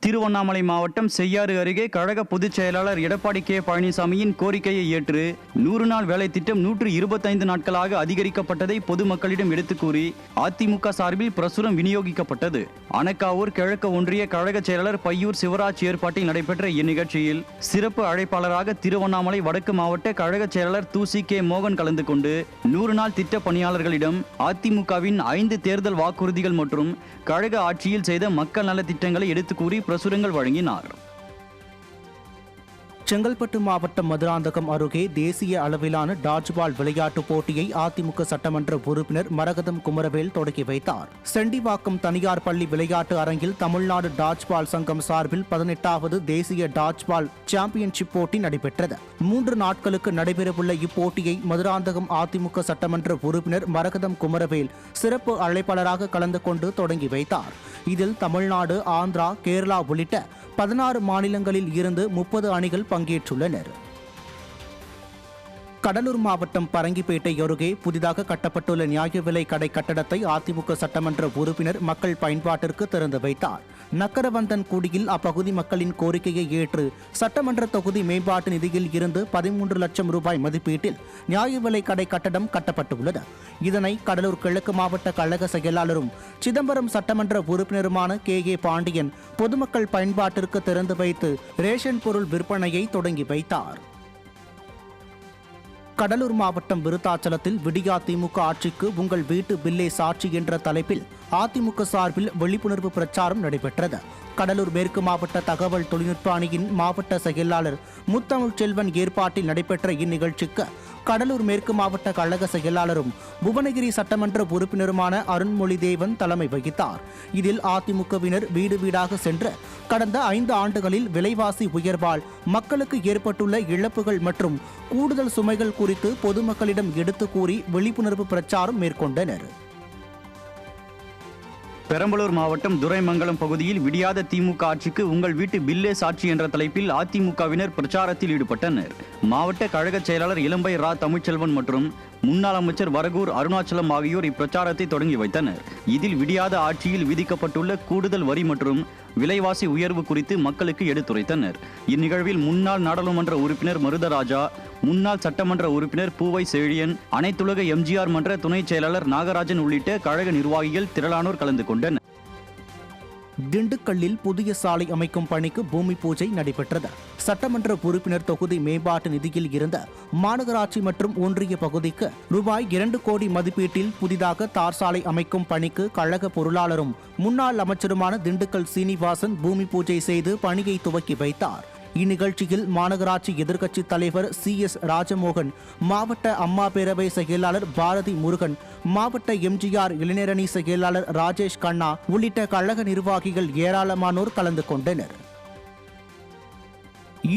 திருவண்ணாமலை மாவட்டம் செய்யாறு அருகே கழக பொதுச் செயலாளர் எடப்பாடி கே பழனிசாமியின் கோரிக்கையை ஏற்று 100 நாள் வேலை திட்டம் 125 நாட்களாக அதிகரிக்கப்பட்டதை பொதுமக்களிடம் எடுத்துக் கூறி அதிமுக சார்பில் பிரசுரம் விநியோகிக்கப்பட்டது. அனக்காவூர் கிழக்கு ஒன்றிய கழக செயலாளர் பையூர் சிவராஜ் ஏற்பாட்டில் நடைபெற்ற இந்நிகழ்ச்சியில் சிறப்பு அழைப்பாளராக திருவண்ணாமலை வடக்கு மாவட்ட கழக செயலாளர் தூசி கே மோகன் கலந்து கொண்டு 100 நாள் திட்ட பணியாளர்களிடம் அதிமுகவின் 5 தேர்தல் வாக்குறுதிகள் மற்றும் கழக ஆட்சியில் செய்த மக்கள் நல திட்டங்களை எடுத்துக் கூறி பிரசுரங்கள் வழங்கினார். செங்கல்பட்டு மாவட்டம் மதுராந்தகம் அருகே தேசிய அளவிலான டாட்ஜ்பால் விளையாட்டுப் போட்டியை அதிமுக சட்டமன்ற உறுப்பினர் மரகதம் குமரவேல் தொடங்கி வைத்தார். செண்டிவாக்கம் தனியார் பள்ளி விளையாட்டு அரங்கில் தமிழ்நாடு டாட்ஜ்பால் சங்கம் சார்பில் 18வது தேசிய டாட்ஜ்பால் சாம்பியன்ஷிப் போட்டி நடைபெற்றது. 3 நாட்களுக்கு நடைபெறவுள்ள இப்போட்டியை மதுராந்தகம் அதிமுக சட்டமன்ற உறுப்பினர் மரகதம் குமரவேல் சிறப்பு அழைப்பாளராக கலந்து கொண்டு தொடங்கி வைத்தார். இதில் தமிழ்நாடு, ஆந்திரா, கேரளா உள்ளிட்ட 16 மாநிலங்களில் இருந்து 30 அணிகள் பங்கேற்றுள்ளனர். கடலூர் மாவட்டம் பரங்கிப்பேட்டை அருகே புதிதாக கட்டப்பட்டுள்ள நியாய விலை கடை கட்டடத்தை அதிமுக சட்டமன்ற உறுப்பினர் மக்கள் பயன்பாட்டிற்கு திறந்து வைத்தார். நக்கரவந்தன் குடியில் அப்பகுதி மக்களின் கோரிக்கையை ஏற்று சட்டமன்ற தொகுதி மேம்பாட்டு நிதியில் இருந்து 13 லட்சம் ரூபாய் மதிப்பீட்டில் நியாய விலை கடை கட்டடம் கட்டப்பட்டுள்ளது. இதனை கடலூர் கிழக்கு மாவட்ட கழக செயலாளரும் சிதம்பரம் சட்டமன்ற உறுப்பினருமான கே பாண்டியன் பொதுமக்கள் பயன்பாட்டிற்கு திறந்து வைத்து ரேஷன் பொருள் விற்பனையை தொடங்கி வைத்தார். கடலூர் மாவட்டம் விருத்தாச்சலத்தில் விடியா திமுக ஆட்சிக்கு உங்கள் வீட்டு பில்லே சாட்சி என்ற தலைப்பில் அதிமுக சார்பில் விழிப்புணர்வு பிரச்சாரம் நடைபெற்றது. கடலூர் மேற்கு மாவட்ட தகவல் தொழில்நுட்ப அணியின் மாவட்ட செயலாளர் முத்தமிழ் செல்வன் ஏற்பாட்டில் நடைபெற்ற இந்நிகழ்ச்சிக்கு கடலூர் மேற்கு மாவட்ட கழக செயலாளரும் புவனகிரி சட்டமன்ற உறுப்பினருமான அருண்மொழி தேவன் தலைமை வகித்தார். இதில் அதிமுகவினர் வீடு வீடாக சென்று கடந்த 5 ஆண்டுகளில் விலைவாசி உயர்வால் மக்களுக்கு ஏற்பட்டுள்ள இழப்புகள் மற்றும் கூடுதல் சுமைகள் குறித்து பொதுமக்களிடம் எடுத்து கூறி விழிப்புணர்வு பிரச்சாரம் மேற்கொண்டனர். பெரம்பலூர் மாவட்டம் துரைமங்கலம் பகுதியில் விடியாத திமுக ஆட்சிக்கு உங்கள் வீட்டு பில்லே சாட்சி என்ற தலைப்பில் அதிமுகவினர் பிரச்சாரத்தில் ஈடுபட்டனர். மாவட்ட கழக செயலாளர் இளம்பை ரா தமிழ்ச்செல்வன் மற்றும் முன்னாள் அமைச்சர் வரகூர் அருணாச்சலம் ஆகியோர் இப்பிரச்சாரத்தை தொடங்கி வைத்தனர். இதில் விடியாத ஆட்சியில் விதிக்கப்பட்டுள்ள கூடுதல் வரி மற்றும் விலைவாசி உயர்வு குறித்து மக்களுக்கு எடுத்துரைத்தனர். இந்நிகழ்வில் முன்னாள் நாடாளுமன்ற உறுப்பினர் மருதராஜா, முன்னாள் சட்டமன்ற உறுப்பினர் பூவை செழியன், அனைத்துலக எம்ஜிஆர் மன்ற துணை செயலாளர் நாகராஜன் உள்ளிட்ட கழக நிர்வாகிகள் திரளானோர் கலந்து கொண்டனர். திண்டுக்கல்லில் புதிய சாலை அமைக்கும் பணிக்கு பூமி பூஜை நடைபெற்றது. சட்டமன்ற உறுப்பினர் தொகுதி மேம்பாட்டு நிதியில் இருந்த மாநகராட்சி மற்றும் ஒன்றிய பகுதிக்கு ரூபாய் 2 கோடி மதிப்பீட்டில் புதிதாக தார் சாலை அமைக்கும் பணிக்கு கழக பொருளாளரும் முன்னாள் அமைச்சருமான திண்டுக்கல் சீனிவாசன் பூமி பூஜை செய்து பணியை துவக்கி வைத்தார். இந்நிகழ்ச்சியில் மாநகராட்சி எதிர்க்கட்சி தலைவர் CS ராஜமோகன், மாவட்ட அம்மா பேரவை செயலாளர் பாரதி முருகன், மாவட்ட எம்ஜிஆர் இளைஞரணி செயலாளர் ராஜேஷ் கண்ணா உள்ளிட்ட கழக நிர்வாகிகள் ஏராளமானோர் கலந்து கொண்டனர்.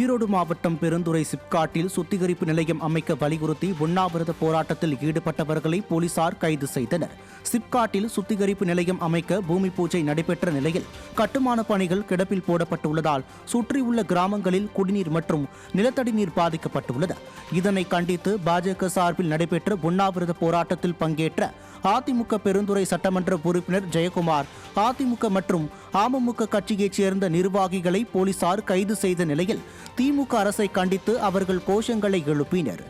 ஈரோடு மாவட்டம் பெருந்துறை சிப்காட்டில் சுத்திகரிப்பு நிலையம் அமைக்க வலியுறுத்தி உண்ணாவிரத போராட்டத்தில் ஈடுபட்டவர்களை போலீசார் கைது செய்தனர். சிப்காட்டில் சுத்திகரிப்பு நிலையம் அமைக்க பூமி பூஜை நடைபெற்ற நிலையில் கட்டுமான பணிகள் கிடப்பில் போடப்பட்டுள்ளதால் சுற்றியுள்ள கிராமங்களில் குடிநீர் மற்றும் நிலத்தடி நீர் பாதிக்கப்பட்டுள்ளது. இதனை கண்டித்து பாஜக சார்பில் நடைபெற்ற உண்ணாவிரத போராட்டத்தில் பங்கேற்ற அதிமுக பெருந்துறை சட்டமன்ற உறுப்பினர் ஜெயக்குமார், அதிமுக மற்றும் அமமுக கட்சியைச் சேர்ந்த நிர்வாகிகளை போலீசார் கைது செய்த நிலையில் திமுக அரசை கண்டித்து அவர்கள் கோஷங்களை எழுப்பினர்.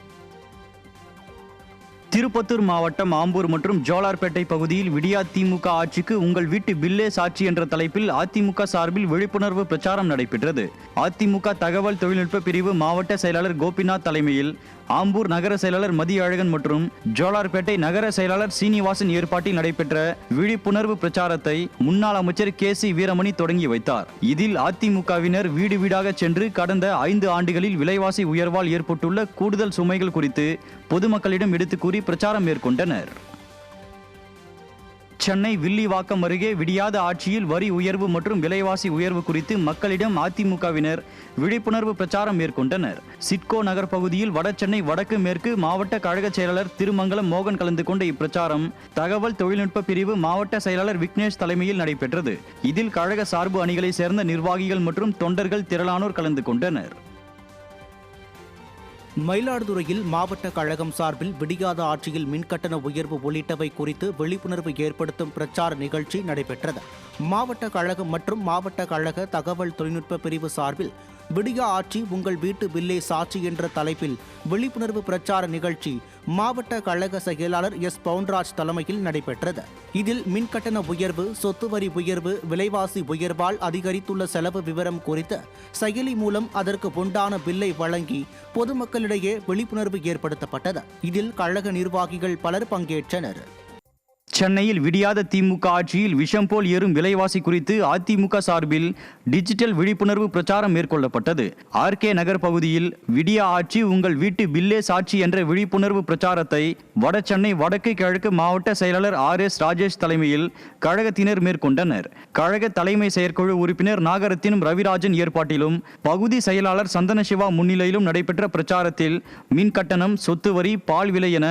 திருப்பத்தூர் மாவட்டம் ஆம்பூர் மற்றும் ஜோலார்பேட்டை பகுதியில் விடியா திமுக ஆட்சிக்கு உங்கள் வீட்டு பில்லே சாட்சி என்ற தலைப்பில் அதிமுக சார்பில் விழிப்புணர்வு பிரச்சாரம் நடைபெற்றது. அதிமுக தகவல் தொழில்நுட்ப பிரிவு மாவட்ட செயலாளர் கோபிநாத் தலைமையில் ஆம்பூர் நகர செயலாளர் மதியழகன் மற்றும் ஜோலார்பேட்டை நகர செயலாளர் சீனிவாசன் ஏற்பாட்டில் நடைபெற்ற விழிப்புணர்வு பிரச்சாரத்தை முன்னாள் அமைச்சர் KC வீரமணி தொடங்கி வைத்தார். இதில் அதிமுகவினர் வீடு வீடாக சென்று கடந்த 5 ஆண்டுகளில் விலைவாசி உயர்வால் ஏற்பட்டுள்ள கூடுதல் சுமைகள் குறித்து பொதுமக்களிடம் எடுத்துக் கூறி பிரச்சாரம் மேற்கொண்டனர். சென்னை வில்லிவாக்கம் அருகே விடியாத ஆட்சியில் வரி உயர்வு மற்றும் விலைவாசி உயர்வு குறித்து மக்களிடம் அதிமுகவினர் விழிப்புணர்வு பிரச்சாரம் மேற்கொண்டனர். சிட்கோ நகர் பகுதியில் வட சென்னை வடக்கு மேற்கு மாவட்ட கழக செயலாளர் திருமங்கலம் மோகன் கலந்து கொண்ட இப்பிரச்சாரம் தகவல் தொழில்நுட்ப பிரிவு மாவட்ட செயலாளர் விக்னேஷ் தலைமையில் நடைபெற்றது. இதில் கழக சார்பு அணிகளை சேர்ந்த நிர்வாகிகள் மற்றும் தொண்டர்கள் திரளானோர் கலந்து கொண்டனர். மயிலாடுதுறையில் மாவட்ட கழகம் சார்பில் விடியாத ஆட்சியில் மின்கட்டண உயர்வு உள்ளிட்டவை குறித்து விழிப்புணர்வு ஏற்படுத்தும் பிரச்சார நிகழ்ச்சி நடைபெற்றது. மாவட்ட கழகம் மற்றும் மாவட்ட கழக தகவல் தொழில்நுட்ப பிரிவு சார்பில் விடியா ஆட்சி உங்கள் வீட்டு பில்லே சாட்சி என்ற தலைப்பில் விழிப்புணர்வு பிரச்சார நிகழ்ச்சி மாவட்ட கழக செயலாளர் எஸ் பவுன்ராஜ் தலைமையில் நடைபெற்றது. இதில் மின்கட்டண உயர்வு, சொத்து வரி உயர்வு, விலைவாசி உயர்வால் அதிகரித்துள்ள செலவு விவரம் குறித்து செயலி மூலம் அதற்கு உண்டான பில்லை வழங்கி பொதுமக்களிடையே விழிப்புணர்வு ஏற்படுத்தப்பட்டது. இதில் கழக நிர்வாகிகள் பலர் பங்கேற்றனர். சென்னையில் விடியாத திமுக ஆட்சியில் விஷம் போல் ஏறும் விலைவாசி குறித்து அதிமுக சார்பில் டிஜிட்டல் விழிப்புணர்வு பிரச்சாரம் மேற்கொள்ளப்பட்டது. ஆர்கே நகர் பகுதியில் விடியா ஆட்சி உங்கள் வீட்டு பில்லே சாட்சி என்ற விழிப்புணர்வு பிரச்சாரத்தை வடசென்னை வடக்கு கிழக்கு மாவட்ட செயலாளர் RS ராஜேஷ் தலைமையில் கழகத்தினர் மேற்கொண்டனர். கழக தலைமை செயற்குழு உறுப்பினர் நாகரத்தினம் ரவிராஜன் ஏற்பாட்டிலும் பகுதி செயலாளர் சந்தனசிவா முன்னிலையிலும் நடைபெற்ற பிரச்சாரத்தில் மின் கட்டணம், சொத்து வரி, பால் விலை என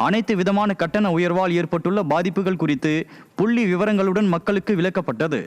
அனைத்து விதமான கட்டண உயர்வால் ஏற்பட்டுள்ள பாதிப்புகள் குறித்து புள்ளி விவரங்களுடன் மக்களுக்கு விளக்கப்பட்டது.